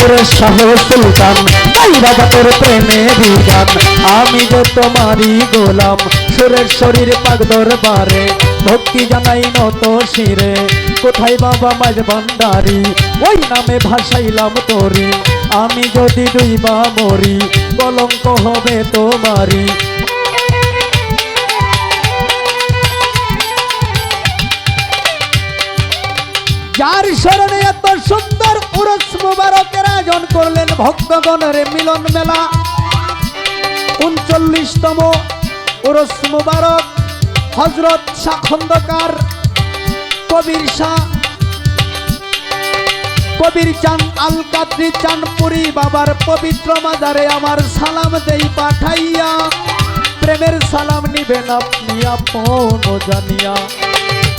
মির্জাপুরের শাহ সুলতান তাই বাবা তোর প্রেমেরই গান। আমি যে তোমারই গোলাম সুরের শরীর পাক দরবারে ভক্তি জানাই নত শিরে। কোথায় বাবা মাঝ ভান্ডারি ওই নামে ভাসাইলাম তোরি। আমি যদি ডুইবা মরি কলঙ্ক হবে তোমারি। যার স্মরণে এত সুন্দর উরস মুবারকের আয়োজন করলেন ভক্তগণের মিলন মেলা ৩৯তম উরস মুবারক হযরত শাহ খন্দকার কবির শাহ কবির চাঁদ আল কাদরি চাঁদপুরি বাবার পবিত্র মাজারে আমার সালাম দেই পাঠাইয়া। প্রেমের সালাম নিবেন আপনি আপন জানিয়া।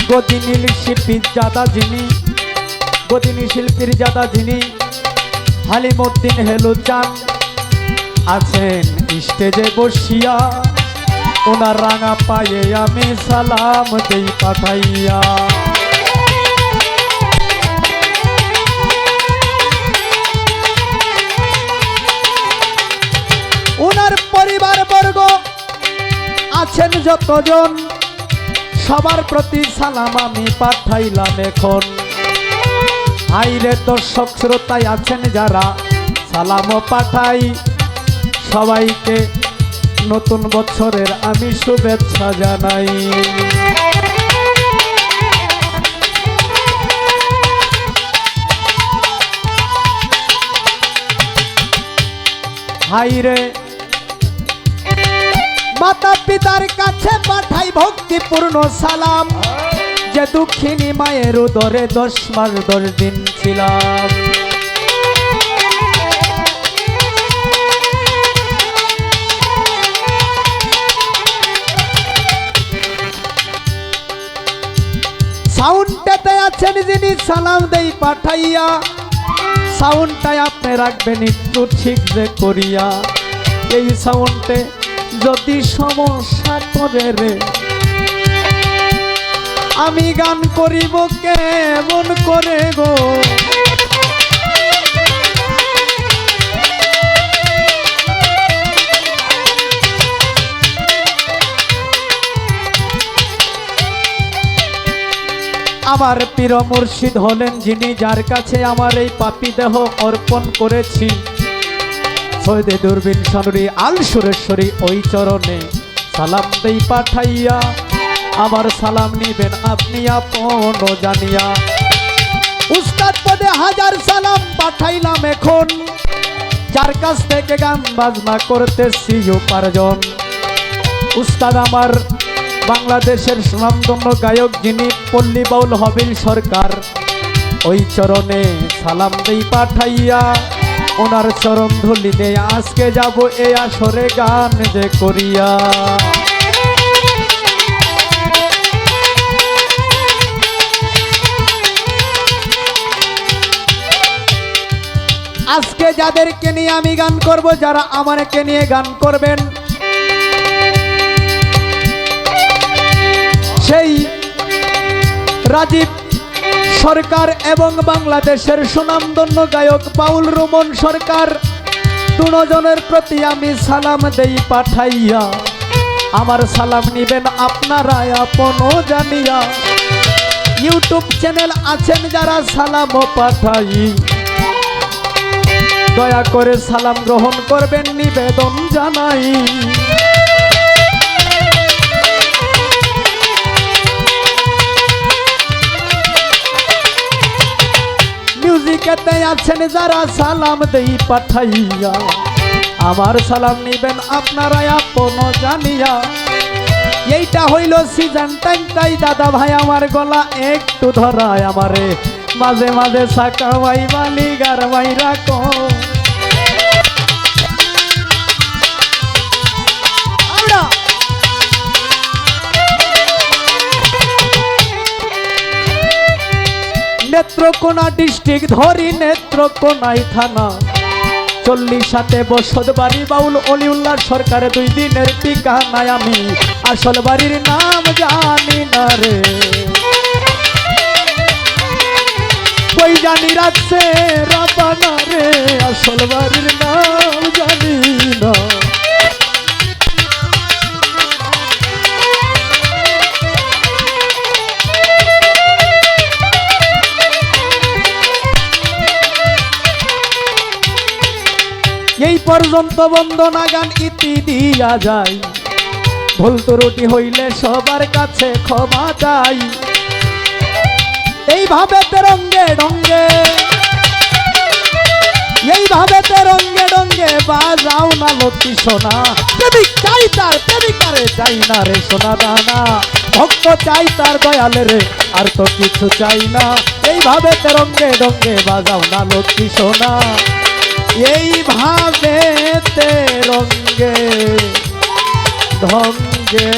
গদিনীল শিল্পীর জাদা যিনি গদিনী শিল্পীর জাদা যিনি হালিমউদ্দিন হেলু চান আছেন স্টেজে বসিয়া। ওনার রাঙা পায়ে আমি সালাম দেই পাঠাইয়া। ওনার পরিবার বর্গ আছেন যতজন সবার প্রতি সালাম আমি পাঠাইলাম এখন। হাইরে দর্শক শ্রোতায় আছেন যারা সালামও পাঠাই সবাইকে নতুন বছরের আমি শুভেচ্ছা জানাই। হাইরে মাতা পিতার কাছে পাঠাই ভক্তিপূর্ণ সালাম। যে দুঃখিনী মায়ের উদরে 10 মাস 10 দিন ছিলাম। সাউন্ডটাতে আছেন যিনি সালাম দেই পাঠাইয়া। সাউন্ডটাই আপনি রাখবেন একটু ঠিক যে করিয়া। এই সাউন্ডে যদি সমস্যা করে রে আমি গান করিব কেমন করে গো। আমার পীর মুর্শিদ হলেন যিনি যার কাছে আমার এই পাপী দেহ অর্পণ করেছি। সৈয়দে দূরবীন সনরি আল সুরেশ্বরী ওই চরণে সালাম দেই পাঠাইয়া। আমার সালাম নিবেন আপনি আপন জানিয়া। উস্তাদ পদে হাজার সালাম পাঠাইলাম এখন যার কাছ থেকে গান বাজনা করতেছি উপার্জন। উস্তাদ আমার বাংলাদেশের সুনামধন্য গায়ক যিনি পল্লী বাউল হবিল সরকার ওই চরণে সালাম দেই পাঠাইয়া। ওনার চরণ ধুলি দে আজকে যাব এই আসরে গান যে করিয়া। আজকে যাদেরকে নিয়ে আমি গান করব যারা আমাকে নিয়ে গান করবেন সেই রাজীব সরকার এবং বাংলাদেশের সুনামধন্য গায়ক বাউল রুমন সরকার দুজনের প্রতি আমি সালাম দেই পাঠাইয়া। আমার সালাম নিবেন আপনারা আপন জানিয়া। ইউটিউব চ্যানেল আছেন যারা সালামও পাঠাই দয়া করে সালাম গ্রহণ করবেন নিবেদন জানাই। মিউজিকেতে আছেন যারা সালাম দেই পাঠাইয়া। আমার সালাম নিবেন আপনারা আপন জানিয়া। এইটা হইল সিজন টাইম তাই দাদা ভাই আমার গলা একটু ধরায় আমারে মাঝে মাঝে সাকা ভাই বালি গার ভাই রাখো। নেত্রকোনা ডিস্ট্রিক্ট ধরি নেত্রকোনাই থানা 40 বসত বাড়ি বাউল অলিউল্লাহ সরকার 2 দিনের ঠিকানায় আমি আসল বাড়ির নাম জানি না রে। ওই জানি রাখছে রাবানা রে, আসল বাড়ির নাম জানি না। এই পর্যন্ত বন্দনা গান ইতি দিয়া যায়, ভুল ত্রুটি হইলে সবার কাছে ক্ষমা চাই। এইভাবে তেরঙ্গে ডঙ্গে, এইভাবে তেরঙ্গে ডঙ্গে বাজাও না লক্ষ্মী সোনা। প্রেমিক চাই তার প্রেমিকারে চাই না রে সোনা দানা, ভক্ত চাই তার দয়ালে রে, আর তো কিছু চাই না। এইভাবে তেরঙ্গে ডঙ্গে বাজাও না লক্ষ্মী সোনা, এইভাবে তেরঙ্গে ঢঙ্গে।